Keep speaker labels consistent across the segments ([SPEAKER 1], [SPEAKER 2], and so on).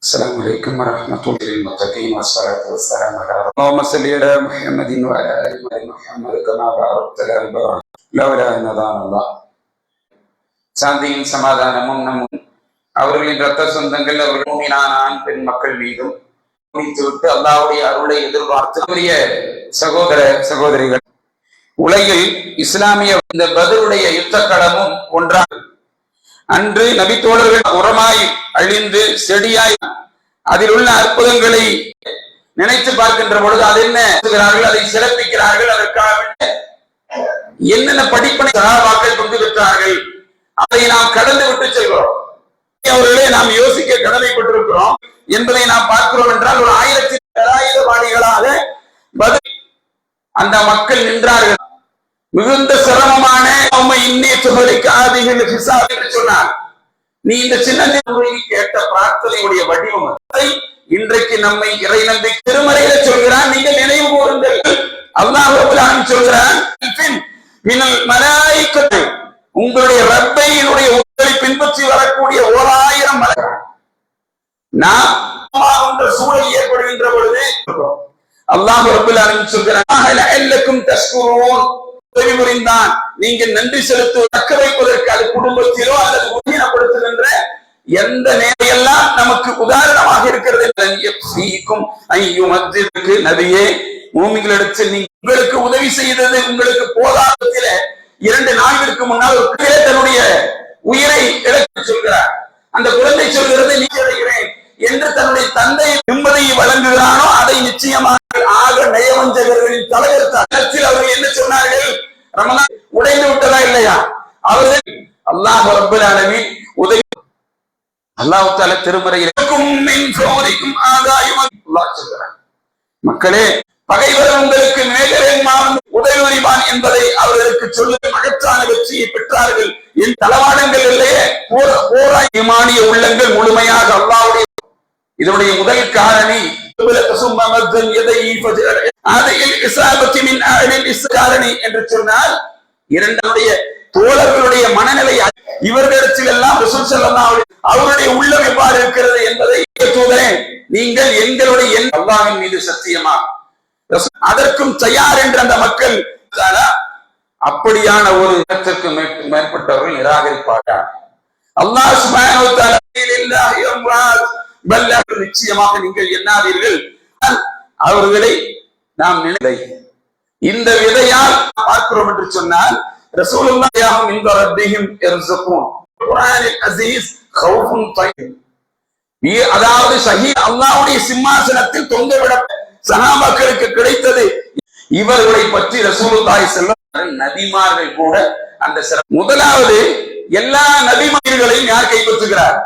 [SPEAKER 1] السلام عليكم ورحمة الله للمتقين والصلاة والسلام على اللهم صل على محمد وعلى آل محمد كما باركت على إبراهيم لولا أن هدانا الله. சாந்தியும் சமாதானமும் நம் அவர்களின் இரத்த சொந்தங்கள் அவர்கள் மூமினான ஆண் பெண் மக்கள் மீதும் விட்டு அல்லாஹ்வுடைய அருளை எதிர்பார்த்து சகோதர சகோதரிகள், உலகில் இஸ்லாமிய இந்த பத்ருடைய யுத்த களமும் ஒன்றாக அன்று நபித்தோழர்கள் உரமாய் அழிந்து செடியாய் அதில் உள்ள அற்புதங்களை நினைத்து பார்க்கின்ற பொழுது அது என்ன அதை சிறப்பிக்கிறார்கள். அதற்காக என்னென்ன படிப்பனை சகாபாக்கள் கொண்டு விட்டார்கள் அதை நாம் கடந்து விட்டு செல்கிறோம். அவர்களே நாம் யோசிக்க கடமைப்பட்டிருக்கிறோம் என்பதை நாம் பார்க்கிறோம் என்றால் ஒரு 1000 வாடிகளாக அந்த மக்கள் நின்றார்கள். மிகுந்த சிரமமான சொன்னார். நீ இந்த சின்ன கேட்ட பிரார்த்தனையுடைய வடிவம் இன்றைக்கு நம்மை இறை நம்பி திருமறையில சொல்கிறான். நீங்கள் நினைவு கூறுங்கள். அல்லாஹ் சொல்கிறான், உங்களுடைய ரப்பையினுடைய உங்களை பின்பற்றி வரக்கூடிய 1000 மலர்கள் நாம் சூழல் ஏற்படுகின்ற பொழுது அல்லாஹ் ரப்பல் ஆலமீன் சொல்கிறான், உதவி புரிந்தான். நீங்கள் நன்றி செலுத்த தக்க வைப்பதற்கு அது குடும்பத்திலோ அல்லது உறுதிப்படுத்துகின்ற எந்த நேரையெல்லாம் நமக்கு உதாரணமாக இருக்கிறது. நபியே, மூமின்களிடத்தில் உங்களுக்கு உதவி செய்தது உங்களுக்கு போதாதத்தில 2 நாட்களுக்கு முன்னால் தன்னுடைய உயிரை இழக்க சொல்கிறார். அந்த குழந்தை சொல்கிறது, நீ அடைகிறேன் என்று தன்னுடைய தந்தை நிம்மதியை வழங்குகிறானோ அதை நிச்சயமாக ஆக நயவஞ்சகர்களின் தலைவர் அவர்கள் என்ன சொன்னார்கள்? ரமலான் உடைந்து விட்டதா இல்லையா? அவர்கள் அல்லாஹ் ரப்பல் ஆலமீன் உதவி அல்லாஹ் தஆலா திருமறையில் மக்களே, பகைவர் உங்களுக்கு மேகரேகமான உதவி புரிவான் என்பதை அவர்களுக்கு சொல்லி மகத்தான வெற்றியை பெற்றார்கள். என் தளவாடங்கள் இல்லையே, போராய்மானிய உள்ளங்கள் முழுமையாக அல்லாஹ்வுடைய இதனுடைய முதல் காரணி என்று சொன்னால் இரண்டுடைய தோழர்களுடைய மனநிலை இவர்களிடத்தில் எல்லாம் அவருடைய உள்ளம் எவ்வாறு இருக்கிறது என்பதை நீங்கள் எங்களுடைய அல்லாஹ்வின் மீது சத்தியமா அதற்கும் தயார் என்று அந்த மக்கள் அப்படியான ஒரு இடத்திற்கு மேற்பட்டவர்கள் நிராகரிப்பார்கள். அல்லாஹ் சுப்ஹானஹு வ தஆலா நிச்சயமாக நீங்கள் எண்ணாதீர்கள் அவர்களை நாம் நினை இந்த விதையால் பார்க்கிறோம் என்று சொன்னால் ரசூலுல்லாஹி மின் ரப்பிஹிம் யர்ஸுகூன் குர்ஆனில் அஸீஸ் கௌஃபுன் தய்யிப், அதாவது ஷஹீத் அல்லாஹ்வுடைய சிம்மாசனத்தில் தொங்கவிட சஹாபாக்களுக்கு கிடைத்தது. இவர்களை பற்றி ரசூலுல்லாஹி ஸல்லல்லாஹு அலைஹி வஸல்லம் நபிமார்கள் கூட அந்த முதலாவது எல்லா நபிமார்களையும் யார் கைப்பற்றுகிறார்?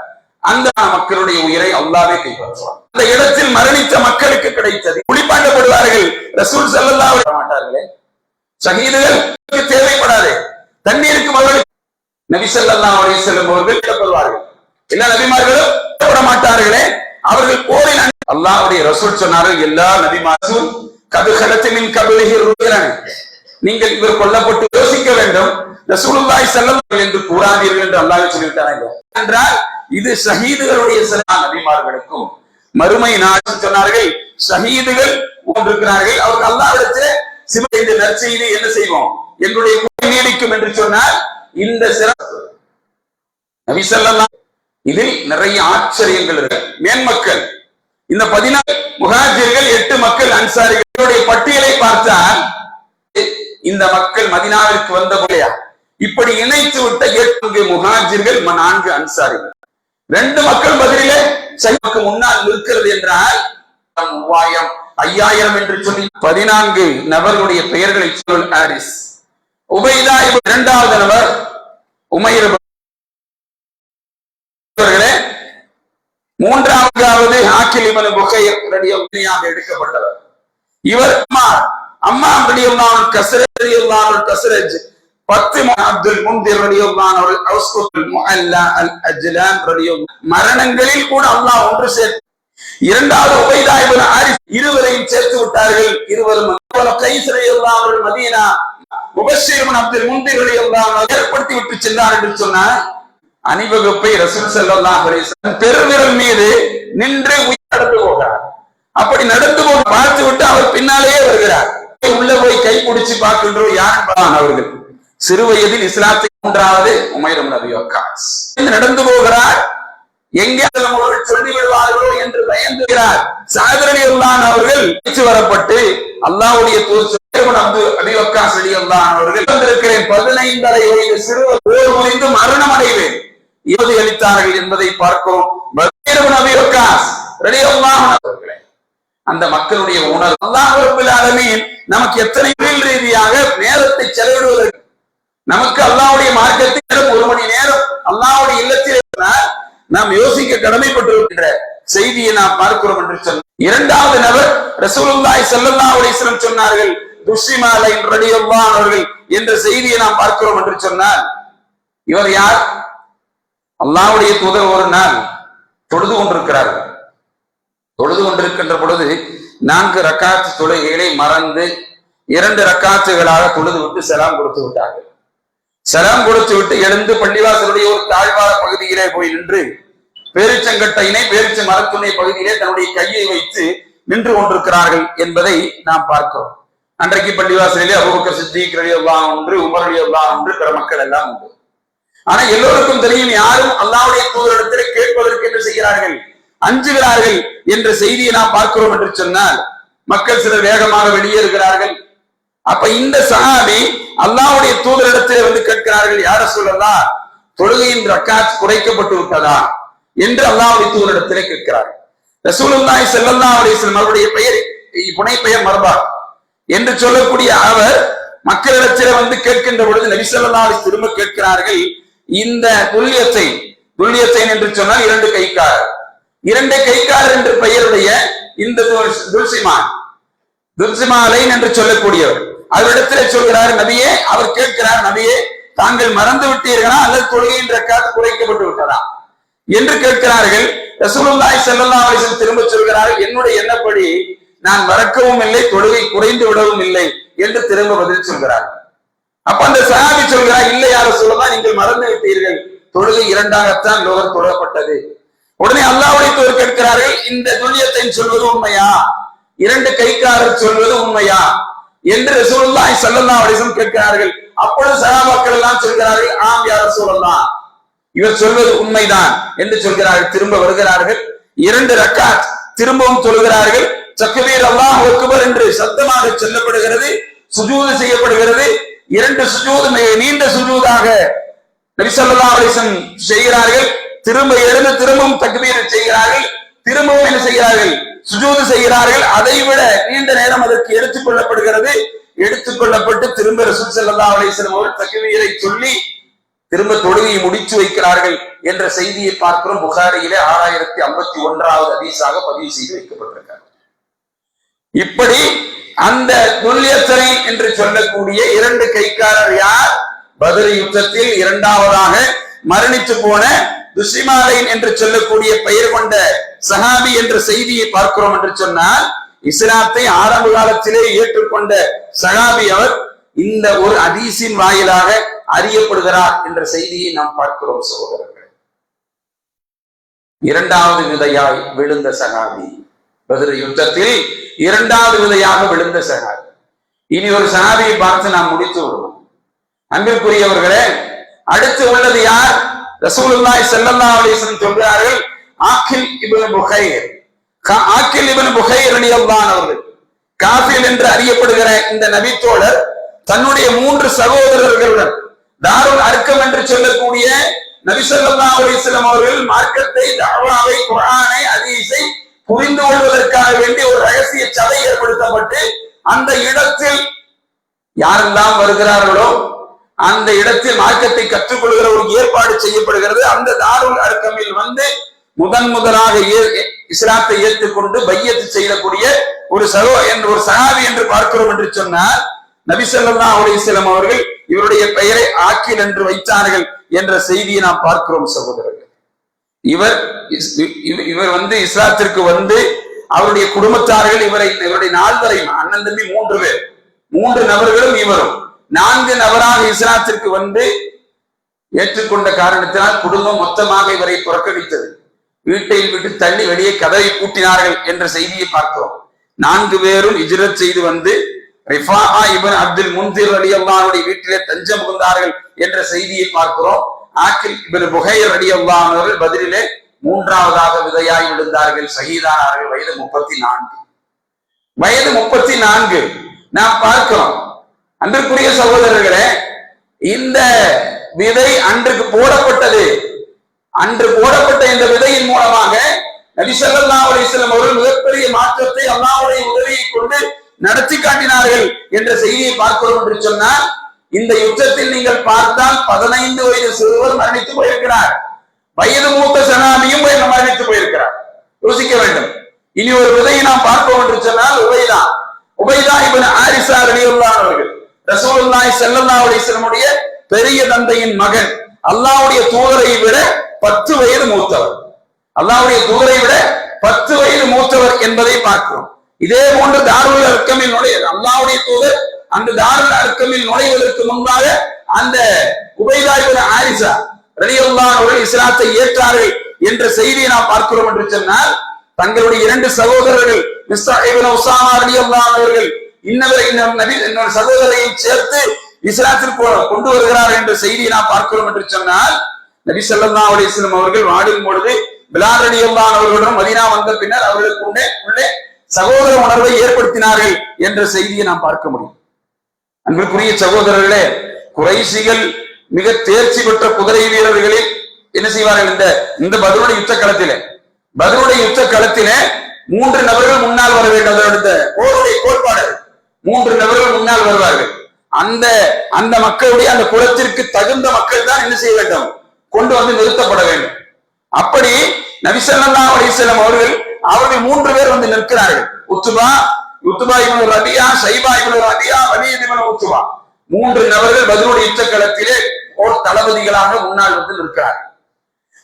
[SPEAKER 1] அந்த மக்களுடைய உயிரை அல்லாஹ்வே கைப்பற்றுவார். அந்த இடத்தில் மரணித்த மக்களுக்கு கிடைத்தது. குளிப்பாட்டப்படுவார்கள். ரசூல் ஸல்லல்லாஹு அலைஹி வஸல்லம் மாட்டார்களே, ஷஹீதுகளுக்கு தேவைப்படாது. தண்ணீருக்கு அவர்கள் நபி ஸல்லல்லாஹு அலைஹி வஸல்லம் அவர்கள் இடப்படுவார்கள். எல்லா நபிமார்களும் இடப்பட மாட்டார்களே, அவர்கள் போரில் அல்லாஹ்வுடைய ரசூல் சொன்னார்கள், எல்லா நபிமாரும் கதுகலத்தின் கபிலிஹி ருஜுலன், நீங்கள் இவர் கொல்லப்பட்டு யோசிக்க வேண்டும். ரசூலுல்லாஹி ஸல்லல்லாஹு அலைஹி வஸல்லம் என்று கூறாதீர்கள் என்று அல்லாஹ் சொல்லிவிட்டார்கள் என்றால் இது ஷஹீதுகளுடைய நபிமார்களுக்கும் மறுமை நாள் சொன்னார்கள். ஷஹீதுகள் இருக்கிறார்கள், அவர்கள் அல்லாஹ்விடத்தில் இந்த நற்செய்தி என்ன செய்வோம், எங்களுடைய நீடிக்கும் என்று சொன்னால் இந்த சிறப்பு நபி ஸல்லல்லாஹு இதில் நிறைய ஆச்சரியங்கள் இருக்கு. மேன்மக்கள் இந்த 14 முஹாஜிர்கள், 8 மக்கள் அன்சாரிகளுடைய பட்டியலை பார்த்தால் இந்த மக்கள் மதீனாவிற்கு வந்த போலையா இப்படி இணைத்து விட்ட 8 முஹாஜிர்கள் 4 அன்சாரிகள், 2 மக்கள் பதிலே சைக்கு முன்னால் நிற்கிறது என்றால் 3000 5000 என்று சொல்லி 14 நபர்களுடைய பெயர்களை சொல். ஹாரிஸ், உபைதா, இரண்டாவது நபர் உமைர், மூன்றாவது ஆக்கில் இப்னு புகைர் ரலியல்லாஹு எடுக்கப்பட்டவர். இவர் அம்மா ரலியல்லாஹு கஸ்ரத் கஸ்ரஜ், 10 அப்துல் முன்திர் ரலியல்லாஹு அன்ஹு, அஸ்குல் முஅல்லா அல் அஜ்லான் ரலியல்லாஹு, மரணங்களில் கூட அல்லாஹ் ஒன்று சேர்த்து. இரண்டாவது உபைதா இப்னு ஆரிஃப், இருவரையும் சேர்த்து விட்டார்கள். இருவரும் கைஸ் ரலியல்லாஹு அன்ஹு மதீனா முபஷ்ஷிர் இப்னு அப்துல் முன்திர் ரலியல்லாஹு அன்ஹு ஏற்படுத்தி விட்டு சென்றார் என்று சொன்னார். அணிவகுப்பை ரசூல் ஸல்லல்லாஹு அலைஹி வஸல்லம் பெருவிரல் மீது நின்று நடந்து போகிறார். அப்படி நடந்து போக பார்த்து விட்டு அவர் பின்னாலேயே வருகிறார். உள்ள போய் கை பிடிச்சு பார்க்கின்றோம். யார் அவர்கள்? சிறு வயதில் இஸ்லாத்தை 3வது உமைர் இப்னு அபீ வக்காஸ் நடந்து போகிறார். எங்கே சொல்லி விடுவார்களோ என்று பயந்துகிறார். ஸஅத் ரலியல்லாஹு அவர்கள் வரப்பட்டு அல்லாஹ்வுடைய தூதர் அபீ வக்காஸ் ரலியல்லாஹு அவர்கள் வந்திருக்கிறேன், 15 வயது சிறுவர் போர் புரிந்து மரணம் அடைவேன் இறுதி அளித்தார்கள் என்பதை பார்க்கிறோம். அபீ வக்காஸ் ரலியல்லாஹு அவர்களே, அந்த மக்களுடைய உணர்வு அல்லாஹ் ரப்பல் ஆலமீன் நமக்கு எத்தனை ரீதியாக நேரத்தை செலவிடுவதற்கு, நமக்கு அல்லாஹ்வுடைய மார்க்கத்தில் 1 மணி நேரம் அல்லாஹ்வுடைய இல்லத்தில் நாம் யோசிக்க கடமைப்பட்டிருக்கின்ற செய்தியை நாம் பார்க்கிறோம் என்று சொன்னார். இரண்டாவது நபர் ரசூலுல்லாஹி ஸல்லல்லாஹு அலைஹி வஸல்லம் சொன்னார்கள், துஷ்ரிமாலை ரலியல்லாஹு அவர்கள் என்ற செய்தியை நாம் பார்க்கிறோம் என்று சொன்னார். இவர் யார்? அல்லாஹ்வுடைய தூதர் ஒரு நாள் தொழுது கொண்டிருக்கிறார்கள். தொழுது கொண்டிருக்கின்ற பொழுது 4 ரக்காத்து தொழுகைகளை மறந்து 2 ரக்காத்துகளாக தொழுது விட்டு சலாம் கொடுத்து விட்டார்கள். சலாம் கொடுத்து விட்டு எழுந்து பள்ளிவாசலுடைய ஒரு தாழ்வார பகுதியிலே போய் நின்று பேரிச்சங்கட்டையினை பேரிச்ச மரத்துணை பகுதியிலே தன்னுடைய கையை வைத்து நின்று கொண்டிருக்கிறார்கள் என்பதை நாம் பார்க்கிறோம். அன்றைக்கு பள்ளிவாசலிலே அபூபக்கர் சித்திக் ரலியல்லாஹு அன்ஹு, உமர் ரலியல்லாஹு அன்ஹு, பிற மக்கள் எல்லாம் உண்டு. ஆனா எல்லோருக்கும் தெரியும், யாரும் அல்லாஹ்வுடைய தூதரிடத்திலே கேட்பதற்கு என்ன செய்கிறார்கள்? அஞ்சுகிறார்கள் என்ற செய்தியை நாம் பார்க்கிறோம் என்று சொன்னால் மக்கள் சிலர் வேகமாக வெளியேறுகிறார்கள். அப்ப இந்த சஹாபி அல்லாஹ்வுடைய தூதரிடத்திலே வந்து கேட்கிறார்கள், யார ரசூலல்லாஹ், தொழுகையின் ரக்காத் குறைக்கப்பட்டு விட்டதா என்று அல்லாஹ்வுடைய தூதரிடத்திலே கேட்கிறார்கள். ரசூலுல்லாஹி ஸல்லல்லாஹு அலைஹி வஸல்லம் அவருடைய பெயர் புனை பெயர் மர்பா என்று சொல்லக்கூடிய அவர் மக்களிடத்திலே வந்து கேட்கின்ற பொழுது நபி ஸல்லல்லாஹு அலைஹி திரும்ப கேட்கிறார்கள், இந்த துல்லியத்தை என்று சொன்னால் 2 கைக்காரர், 2 கைக்காரர் என்று பெயருடைய இந்த துல்சிமாலைன் என்று சொல்லக்கூடியவர் அவரிடத்திலே சொல்கிறார், நபியே, அவர் கேட்கிறார், நபியே, தாங்கள் மறந்து விட்டீர்களா அல்லது தொழுகையின் ரக்காத் குறைக்கப்பட்டு விட்டதா என்று கேட்கிறார்கள். ரசூலுல்லாஹி ஸல்லல்லாஹு அலைஹி வஸல்லம் திரும்ப சொல்கிறார்கள், என்னுடைய எண்ணப்படி நான் மறக்கவும் இல்லை, தொழுகை குறைந்து விடவும் இல்லை என்று திரும்ப பதில் சொல்கிறார்கள். அப்ப அந்த சஹாபி சொல்கிறார், இல்லை யார ரசூலல்லாஹ், நீங்கள் மறந்து விட்டீர்கள், தொழுகை 2ஆகத்தான் லோகர் தொழப்பட்டது. உடனே அல்லாஹ்வுடைய தூதர் கேட்கிறார்கள், இந்த துல்லியத்தை சொல்வது உண்மையா, 2 கைக்காரர் சொல்வது உண்மையா என்று ரசூலுல்லாஹி ஸல்லல்லாஹு அலைஹி வஸல்லம் கேட்கிறார்கள். அப்பொழுது சஹாபாக்கள் எல்லாம் சொல்கிறார்கள், ஆம் யா ரசூலல்லாஹ், இவர் சொல்வது உண்மைதான் என்று சொல்கிறார்கள். திரும்ப வருகிறார்கள், 2 ரக்காத் திரும்பவும் சொல்கிறார்கள். தக்பீர் அல்லாஹு அக்பர் என்று சத்தமாக சொல்லப்படுகிறது, சுஜூது செய்யப்படுகிறது. 2 சுஜூது நீண்ட சுஜூதாக நபி ஸல்லல்லாஹு அலைஹி வஸல்லம் செய்கிறார்கள். திரும்ப எழுந்து திரும்பவும் தக்பீர் செய்கிறார்கள், திரும்பவும் என்ன செய்கிறார்கள்? சுஜூது செய்கிறார்கள். அதைவிட நீண்ட நேரம் அதற்கு எடுத்துக் கொள்ளப்படுகிறது. எடுத்துக் கொள்ளப்பட்டு திரும்ப ரசூல் ஸல்லல்லாஹு அலைஹி வஸல்லம் அவர்கள் தக்பீரை சொல்லி திரும்ப தொழுகையை முடிச்சு வைக்கிறார்கள் என்ற செய்தியை பார்க்கிறோம். புகாரியிலே 6051வது ஹதீஸாக பதிவு செய்து வைக்கப்பட்டிருக்கிறார். இப்படி அந்த துல்லியத்தனை என்று சொல்லக்கூடிய 2 கைக்காரர் யார்? பத்ர் யுத்தத்தில் 2ஆவதாக மரணித்து போன துஷ்ரிமாலைன் என்று சொல்லக்கூடிய பெயர் கொண்ட சஹாபி என்ற செய்தியை பார்க்கிறோம் என்று சொன்னால், இஸ்லாத்தை ஆரம்ப காலத்திலே ஏற்றுக்கொண்ட சஹாபி அவர் இந்த ஒரு ஹதீஸின் வாயிலாக அறியப்படுகிறார் என்ற செய்தியை நாம் பார்க்கிறோம். சகோதரர்கள், 2வது விதையாய் விழுந்த சஹாபி, பத்ர் யுத்தத்தில் 2வது விதையாக விழுந்த சஹாபி. இனி ஒரு சஹாபியை பார்த்து நாம் முடித்து விடுவோம். அன்பிற்குரியவர்களே, அடுத்து உள்ளது யார்? ரசூலுல்லாஹி ஸல்லல்லாஹு அலைஹி வஸல்லம் சொல்கிறார்கள், ஆக்கில் இப்னு புகைர். ஆக்கில் இப்னு புகைர் ரலியல்லாஹு அவர்கள், காஃபில் என்று அறியப்படுகிற இந்த நபி தோழர் தன்னுடைய 3 சகோதரர்களுடன் தாருல் அர்க்கம் என்று சொல்லக்கூடிய நபி ஸல்லல்லாஹு அலைஹி வஸல்லம் அவர்கள் மார்க்கத்தை, தஅவாவை, குர்ஆனை, ஹதீஸை புரிந்து கொள்வதற்காக வேண்டி ஒரு ரகசிய சபை ஏற்படுத்தப்பட்டு அந்த இடத்தில் யாரெல்லாம் வருகிறார்களோ அந்த இடத்தில் மார்க்கத்தை கற்றுக்கொள்கிற ஒரு ஏற்பாடு செய்யப்படுகிறது. அந்த தாருல் அர்கமில் வந்து முதலாக இஸ்லாத்தை ஏற்றுக்கொண்டு பையத்து செய்யக்கூடிய ஒரு சஹாபி என்று பார்க்கிறோம் என்று சொன்னார். நபி ஸல்லல்லாஹு அலைஹி வஸல்லம் அவர்கள் இவருடைய பெயரை ஆக்கில் என்று வைத்தார்கள் என்ற செய்தியை நாம் பார்க்கிறோம் சகோதரர்கள். இவர் இஸ்லாத்திற்கு வந்து அவருடைய குடும்பத்தார்கள் இவருடைய நால்வரையும் அண்ணன் தம்பி 3 பேர், 3 நபர்களும் இவரும் 4 நபராக இஸ்லாத்திற்கு வந்து ஏற்றுக்கொண்ட காரணத்தினால் குடும்பம் மொத்தமாக இவரை புறக்கணித்தது. வீட்டை விட்டு தள்ளி வெளியே கதவை பூட்டினார்கள் என்ற செய்தியை பார்க்கிறோம். 4 பேரும் ஹிஜ்ரத் செய்து வந்து ரிஃபாஆ இப்னு அப்துல் முன்திர் ரலியல்லாஹு அன்ஹு வீட்டிலே தஞ்சம் புகுந்தார்கள் என்ற செய்தியை பார்க்கிறோம். ஆக்கில் இப்னு புகைர் ரலியல்லாஹு அன்ஹு அவர்கள் பதிலிலே 3ஆவதாக விதையாய் விழுந்தார்கள், ஷஹீதானார்கள். வயது 34. நாம் பார்க்கிறோம். அன்றுக்குரிய சகோதரர்களே, இந்த விதை அன்றுக்கு போடப்பட்டது. அன்று போடப்பட்ட இந்த விதையின் மூலமாக நபி ஸல்லல்லாஹு அலைஹி வஸல்லம் அவர்கள் மிகப்பெரிய மாற்றத்தை அல்லாஹ்வுடைய உதவியை கொண்டு நடத்தி காட்டினார்கள் என்ற செய்தியை பார்க்கிறோம் என்று சொன்னால், இந்த யுத்தத்தில் நீங்கள் பார்த்தால் 15 வயது சிறுவர் மரணித்து போயிருக்கிறார். வயது மூத்த சனாபியும் மரணித்து போயிருக்கிறார். யோசிக்க வேண்டும். இனி ஒரு விதையை நாம் பார்ப்போம் என்று சொன்னால் உபைதா இப்னு ஹாரிஸா ரலியல்லாஹு அவர்கள் ரசூலுல்லாஹி ஸல்லல்லாஹு அலைஹி வஸல்லமுடைய பெரிய தந்தையின் மகன், அல்லாஹ்வுடைய தூதரை விட 10 வயது மூத்தவர். அல்லாஹ்வுடைய தூதரை விட 10 வயது மூத்தவர் என்பதை பார்க்கிறோம். இதே போன்று தாருல் அர்கமில் அல்லாஹ்வுடைய தூதர் அந்த தாருல் அர்கமில் நுழைவதற்கு முன்பாக அந்த உபைதா இப்னு ஹாரிஸா ரலியல்லாஹு அவர்கள் இஸ்லாத்தை ஏற்றார்கள் என்ற செய்தியை நாம் பார்க்கிறோம் என்று சொன்னால், தங்களுடைய 2 சகோதரர்கள் மிஸ்அப் இப்னு உஸாமா ரலியல்லாஹு அவர்கள் இன்னொரு சகோதரரையும் சேர்த்து இஸ்லாத்திற்கு கொண்டு வருகிறார்கள் என்ற செய்தியை நாம் பார்க்கிறோம் என்று சொன்னால், நபி ஸல்லல்லாஹு அலைஹி வஸல்லம் அவர்கள் வாழும் பொழுது பிலால் ரலியல்லாஹு அவர்களுடன் மதீனா வந்த பின்னர் அவர்களுக்கு உள்ளே சகோதர உணர்வை ஏற்படுத்தினார்கள் என்ற செய்தியை நாம் பார்க்க முடியும். அன்பிற்குரிய சகோதரர்களே, குறைஷிகள் மிக தேர்ச்சி பெற்ற குதிரை வீரர்களில் என்ன செய்வார்கள்? இந்த பத்ருடைய யுத்த களத்திலே 3 நபர்கள் முன்னால் வர வேண்டும். போருடைய கோட்பாடு 3 நபர்கள் முன்னால் வருவார்கள். அந்த மக்களுடைய அந்த குலத்திற்கு தகுந்த மக்கள் தான் என்ன செய்ய வேண்டும்? கொண்டு வந்து நிறுத்தப்பட வேண்டும். அப்படி நபி ஸல்லல்லாஹு அலைஹி வஸல்லம் அவர்கள் 3 பேர் வந்து நிற்கிறார்கள். உத்பா இப்னு ரபியா, ஷைபா இப்னு ரபியா, வலீத் இப்னு உத்பா 3 நபர்கள் பத்ருடைய யுத்த களத்திலே போர் தளபதிகளாக முன்னால் வந்து நிற்கிறார்கள்.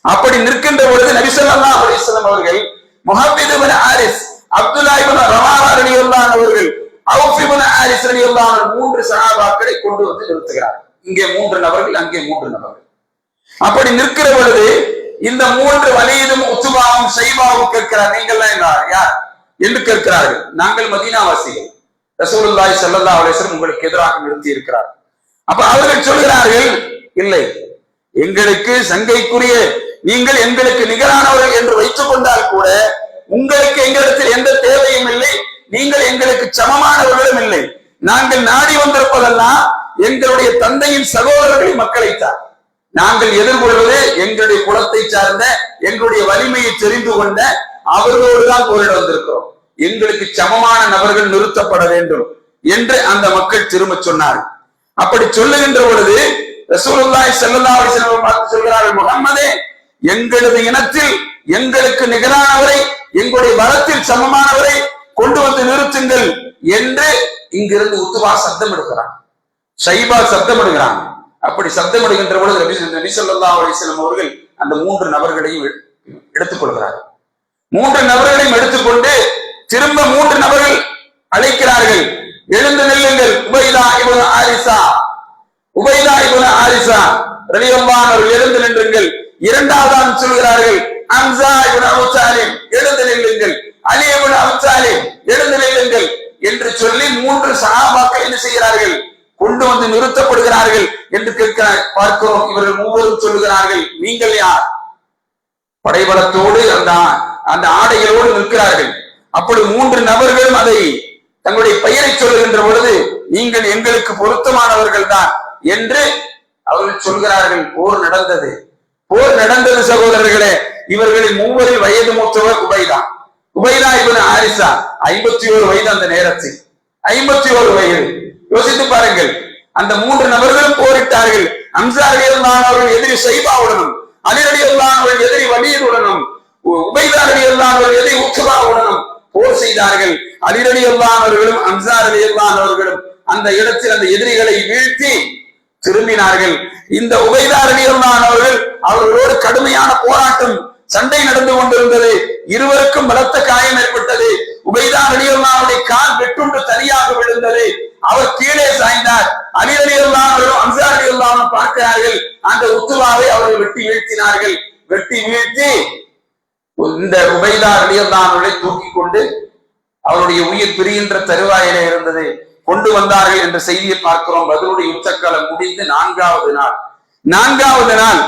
[SPEAKER 1] அப்படி நிற்கின்ற பொழுது நபி ஸல்லல்லாஹு அலைஹி வஸல்லம் அவர்கள் முஹம்மது இப்னு ஹாரிஸ், அப்துல்லா இப்னு ரவாஹா ரலியல்லாஹு அவர்கள், அவுஃப் இப்னு ஹாரிஸ் ரலியல்லாஹு 3 சஹாபாக்களை கொண்டு வந்து நிறுத்துகிறார்கள். இங்கே 3 நபர்கள், அங்கே 3 நபர்கள். அப்படி நிற்கிற பொழுது இந்த 3 வலீதும் உத்பாவும் ஷைபாவும் கேட்கிறார், நீங்கள் யார் என்று கேட்கிறார்கள். நாங்கள் மதீனாவாசிகள், ரசூலுல்லாஹி ஸல்லல்லாஹு அலைஹி வஸல்லம் உங்களுக்கு எதிராக நிறுத்தி இருக்கிறார். அப்ப அவர்கள் சொல்கிறார்கள், இல்லை, எங்களுக்கு சங்கைக்குரிய நீங்கள் எங்களுக்கு நிகரானவர்கள் என்று வைத்துக் கொண்டால் கூட உங்களுக்கு எங்களிடத்தில் எந்த தேவையும் இல்லை, நீங்கள் எங்களுக்கு சமமானவர்களும் இல்லை. நாங்கள் நாடி வந்திருப்பதெல்லாம் எங்களுடைய தந்தையின் சகோதரர்களின் மக்களைத்தான். நாங்கள் எதிர்கொள்வது எங்களுடைய குலத்தை சார்ந்த எங்களுடைய வலிமையை தெரிந்து கொண்ட அவர்களோடு தான் போரிட வந்திருக்கிறோம். எங்களுக்கு சமமான நபர்கள் நிறுத்தப்பட வேண்டும் என்று அந்த மக்கள் திரும்ப சொன்னார்கள். அப்படி சொல்லுகின்ற பொழுது ரசூலுல்லாஹி ஸல்லல்லாஹு அலைஹி வஸல்லம் பார்த்து சொல்கிறார்கள், முஹம்மதே, எங்களது இனத்தில் எங்களுக்கு நிகரானவரை, எங்களுடைய பலத்தில் சமமானவரை கொண்டு வந்து நிறுத்துங்கள் என்று இங்கிருந்து உத்பா சப்தம் எடுக்கிறான், ஷைபா சப்தம் எடுக்கிறான். அப்படி சப்தம் எடுக்கின்ற பொழுது நபி ஸல்லல்லாஹு அலைஹி வஸல்லம் அவர்கள் அந்த 3 நபர்களையும் எடுத்துக் கொள்கிறார்கள். 3 நபர்களையும் எடுத்துக்கொண்டு திரும்ப 3 நபர்கள் அழைக்கிறார்கள், எழுந்து நில்லுங்கள், உபைதா இப்னு ஹாரிஸா ரலியல்லாஹு அவர்கள் எழுந்து நில்லுங்கள். இரண்டாவதாக சொல்கிறார்கள், ஹம்ஸா இப்னு அபூ தாலிப் எழுந்து நில்லுங்கள், அலி இப்னு அபூ தாலிப் எழுந்து நில்லுங்கள் என்று சொல்லி 3 சஹாபாக்கள் என்ன செய்கிறார்கள்? கொண்டு வந்து நிறுத்தப்படுகிறார்கள் என்று பார்க்கிறோம். இவர்கள் 3 சொல்லுகிறார்கள், நீங்கள் யார்? படைபலத்தோடு அந்த ஆடைகளோடு நிற்கிறார்கள். அப்படி 3 நபர்களும் அதை தங்களுடைய பெயரை சொல்லுகின்ற பொழுது நீங்கள் எங்களுக்கு பொருத்தமானவர்கள் தான் என்று அவர்கள் சொல்கிறார்கள். போர் நடந்தது சகோதரர்களே. இவர்களில் 3 வயது மூத்தவர் உபைதா இப்னு ஹாரிஸா 51 வயது. அந்த நேரத்தில் 51 வயது. யோசித்து பாருங்கள், அந்த 3 நபர்களும் போரிட்டார்கள். ஹம்ஸா ரலியல்லாஹு அவர்கள் எதிரி ஷைபாவுடனும், அலி ரலியல்லாஹு அவர்கள் எதிரி வலீதுடனும், உபைதா ரலியல்லாஹு அவர்கள் எதிரி உத்பாவுடனும் போர் செய்தார்கள். அலி ரலியல்லாஹு அவர்களும் ஹம்ஸா ரலியல்லாஹு அவர்களும் அந்த இடத்தில் அந்த எதிரிகளை வீழ்த்தி திரும்பினார்கள். இந்த உபைதா ரலியல்லாஹு அவர்கள் அவர்களோடு கடுமையான போராட்டம் சண்டை நடந்து கொண்டிருந்தது. இருவருக்கும் பலத்த காயம் ஏற்பட்டது. உபைதா ரலியல்லாஹுடைய கால் வெட்டுண்டு தனியாக விழுந்தது. அவர் கீழே சாய்ந்தார். அலி ரலியல்லாஹு ஹம்ஸா ரலியல்லாஹு பார்க்கிறார்கள். அந்த உத்துவாவை அவர்கள் வெட்டி வீழ்த்தினார்கள். வெட்டி வீழ்த்தி இந்த உபைதா ரலியல்லாஹுவை தூக்கி கொண்டு அவருடைய உயிர் பிரிகின்ற தருவாயிலே இருந்தது. கொண்டு வந்தார்கள் என்ற செய்தியை பார்க்கிறோம். பத்ருடைய யுத்தக்காலம் முடிந்து நான்காவது நாள்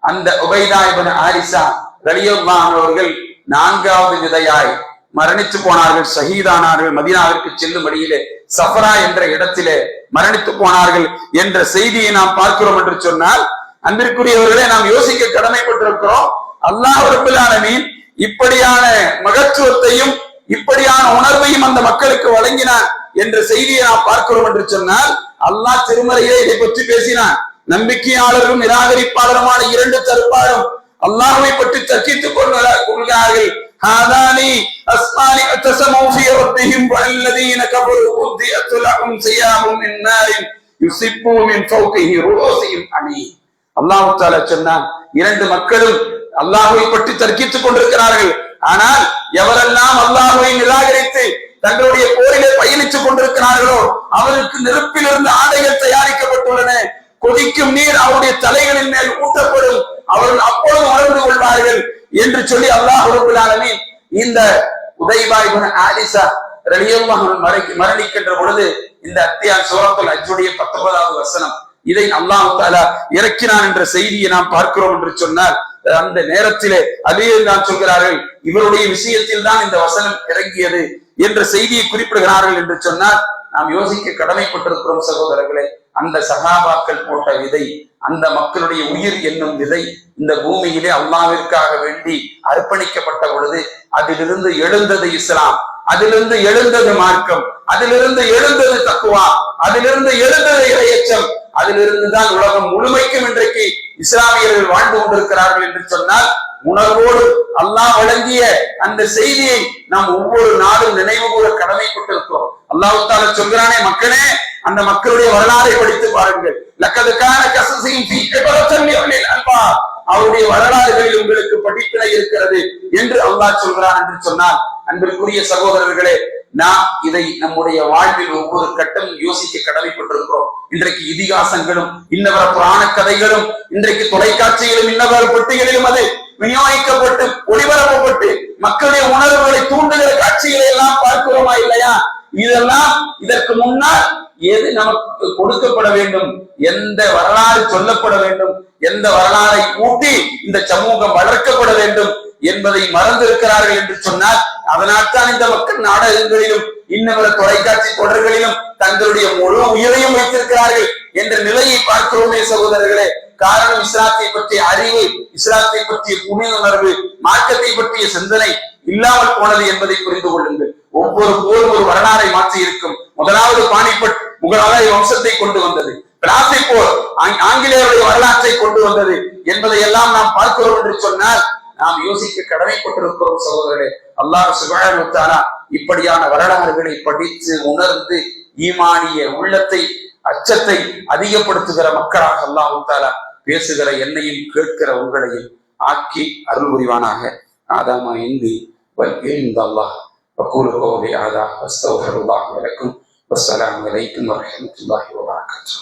[SPEAKER 1] அந்த உபைதா இப்னு ஹாரிஸா ரலியல்லாஹு அவர்கள் 4வது விதையாய் மரணித்து போனார்கள், ஷஹீதானார்கள். மதீனாவிற்கு செல்லும் வழியிலே சஃபரா என்ற இடத்திலே மரணித்து போனார்கள் என்ற செய்தியை நாம் பார்க்கிறோம் என்று சொன்னால், அன்பிற்குரியவர்களே, நாம் யோசிக்க கடமைப்பட்டிருக்கிறோம். அல்லாஹ் ரப்பல் ஆலமீன் இப்படியான மகத்துவத்தையும் இப்படியான உணர்வையும் அந்த மக்களுக்கு வழங்கினார் என்ற செய்தியை நாம் பார்க்கிறோம் என்று சொன்னால், அல்லாஹ் திருமறையிலே இதை பற்றி பேசினான். நம்பிக்கையாளரும் நிராகரிப்பாளருமான 2 தரப்பாரும் அல்லாஹ்வை பற்றி தர்க்கித்துக் கொள்கிறார்கள். ஹாதானி அஸ்மானி அத்தஸமு ஃபீ ரப்பிஹிம் வல்லதீன கஃபரு உத்தியத் லஹும் சியாமும் மின் நாரின் யுஸிப்பு மின் ஃபௌகிஹி ரூஸிஹிம் ஹமீம். அல்லாஹ் தஆலா சொன்னான், 2 மக்களும் அல்லாஹ்வை பற்றி தர்க்கித்துக் கொண்டிருக்கிறார்கள். ஆனால் எவரெல்லாம் அல்லாஹ்வை நிராகரித்து தங்களுடைய போரிலே பயணித்துக் கொண்டிருக்கிறார்களோ அவருக்கு நெருப்பிலிருந்து ஆடைகள் தயாரிக்கப்பட்டுள்ளன. கொதிக்கும் நீர் அவருடைய தலைகளின் மேல் ஊற்றப்படும். அவர்கள் அப்பொழுது உணர்ந்து கொள்வார்கள் என்று சொல்லி அல்லாஹ் ரப்பல் ஆலமீன் இந்த உதைபா இப்னு ஹாரிஸா ரலியல்லாஹு அன்ஹு மரணிக்கின்ற பொழுது இந்த அத்தியாயம் சூரத்துல் ஹஜ்ஜுடைய 19வது வசனம் இதை அல்லாஹ் தஆலா இறக்கினான் என்ற செய்தியை நாம் பார்க்கிறோம் என்று சொன்னால், அந்த நேரத்திலே அலியல்லாஹ் சொல்கிறார்கள், இவருடைய விஷயத்தில் தான் இந்த வசனம் இறங்கியது என்ற செய்தியை குறிப்பிடுகிறார்கள் என்று சொன்னால், நாம் யோசிக்க கடமைப்பட்டிருக்கிறோம் சகோதரர்களே. அந்த சஹாபாக்கள் போட்ட விதை, அந்த மக்களுடைய உயிர் என்னும் விதை இந்த பூமியிலே அல்லாஹ்விற்காக வேண்டி அர்ப்பணிக்கப்பட்ட பொழுது அதிலிருந்து எழுந்தது இஸ்லாம், அதிலிருந்து எழுந்தது மார்க்கம், அதிலிருந்து எழுந்தது தக்வா, அதிலிருந்து எழுந்தது இறையச்சம். அதிலிருந்து தான் உலகம் முழுமைக்கும் இன்றைக்கு இஸ்லாமியர்கள் வாழ்ந்து கொண்டிருக்கிறார்கள் என்று சொன்னால், உணர்வோடு அல்லாஹ் வழங்கிய அந்த செய்தியை நாம் ஒவ்வொரு நாளும் நினைவு கூற கடமைப்பட்டிருக்கிறோம். அல்லாஹ் தஆலா சொல்கிறானே, மக்களே அந்த மக்களுடைய வரலாறை படித்து பாருங்கள். லக்கத் கான கஸஸிஹிம் ஃபீ இப்ரத்தன் லிஉலில் அல்பாப், அவருடைய வரலாறுகளில் உங்களுக்கு படிப்பினை இருக்கிறது என்று அல்லாஹ் சொல்கிறான் என்று சொன்னால், அன்பிற்குரிய சகோதரர்களே, நாம் இதை நம்முடைய வாழ்வில் ஒவ்வொரு கட்டம் யோசிக்க கடமைப்பட்டிருக்கிறோம். இன்றைக்கு இதிகாசங்களும் இன்னவர புராண கதைகளும் இன்றைக்கு தொலைக்காட்சியிலும் இன்னவர பெட்டிகளிலும் அது விநியோகிக்கப்பட்டு ஒளிபரப்பப்பட்டு மக்களுடைய உணர்வுகளை தூண்டுகிற காட்சிகளை எல்லாம் பார்க்கிறோமா இல்லையா? இதெல்லாம் இதற்கு முன்னால் எது நமக்கு கொடுக்கப்பட வேண்டும், எந்த வரலாறு சொல்லப்பட வேண்டும், எந்த வரலாறை ஊட்டி இந்த சமூகம் வளர்க்கப்பட வேண்டும் என்பதை மறந்திருக்கிறார்கள் என்று சொன்னால், அதனால் தான் இந்த மக்கள் நாடகங்களிலும் இன்னவர தொலைக்காட்சி தொடர்களிலும் தங்களுடைய முழு உயிரையும் வைத்திருக்கிறார்கள் என்ற நிலையை பார்க்கிறோமே சகோதரர்களே. காரணம், இஸ்லாத்தை பற்றிய அறிவு, இஸ்லாத்தை பற்றிய புனிதுணர்வு, மார்க்கத்தை பற்றிய சிந்தனை இல்லாமல் போனது என்பதை புரிந்து கொள்ளுங்கள். ஒவ்வொரு போரும் ஒரு வரலாறை மாற்றி இருக்கும். முதலாவது பானிபட் முகலாய வம்சத்தை கொண்டு வந்தது, பிளாசி போர் ஆங்கிலேயருடைய வரலாற்றை கொண்டு வந்தது என்பதை எல்லாம் நாம் பார்க்கிறோம் என்று சொன்னால், நாம் யோசிக்க கடமைப்பட்டிருக்கிறோம் சகோதரர்களே. அல்லாஹ் சுப்ஹானஹு வ தஆலா இப்படியான வரலாறுகளை படித்து உணர்ந்து ஈமானிய உள்ளத்தை, அச்சத்தை அதிகப்படுத்துகிற மக்களாக அல்லாஹ் தஆலா பேசுகிற என்னையும் கேட்கிற உங்களையும் ஆக்கி அருள் புரிவானாக. ஆதாமா இந்தி வல்இல்முல்லாஹ் வகூலு கௌலி ஹாதா வஸ்தக்ஃபிருல்லாஹ் வலக்கும் வஸ்ஸலாமு அலைக்கும் வரஹ்மத்துல்லாஹி வபரகாத்துஹு.